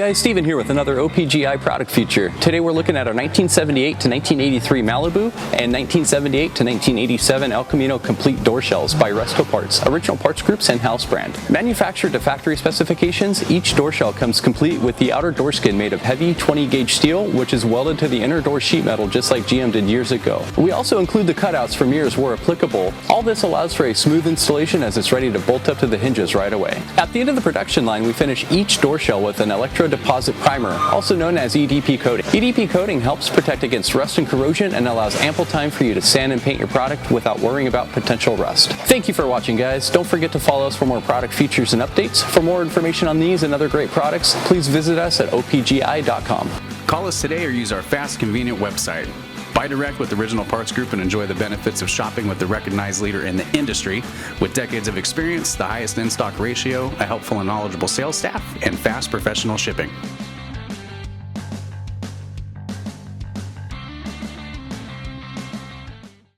guys, Steven here with another OPGI product feature. Today we're looking at our 1978 to 1983 Malibu and 1978 to 1987 El Camino complete door shells by Resto Parts, original parts group's in-house brand. Manufactured to factory specifications, each door shell comes complete with the outer door skin made of heavy 20-gauge steel, which is welded to the inner door sheet metal just like GM did years ago. We also include the cutouts for mirrors where applicable. All this allows for a smooth installation as it's ready to bolt up to the hinges right away. At the end of the production line, we finish each door shell with an electro deposit primer, also known as EDP coating. EDP coating helps protect against rust and corrosion and allows ample time for you to sand and paint your product without worrying about potential rust. Thank you for watching, guys. Don't forget to follow us for more product features and updates. For more information on these and other great products, please visit us at opgi.com. Call us today or use our fast, convenient website. Buy direct with Original Parts Group and enjoy the benefits of shopping with the recognized leader in the industry with decades of experience, the highest in-stock ratio, a helpful and knowledgeable sales staff, and fast professional shipping.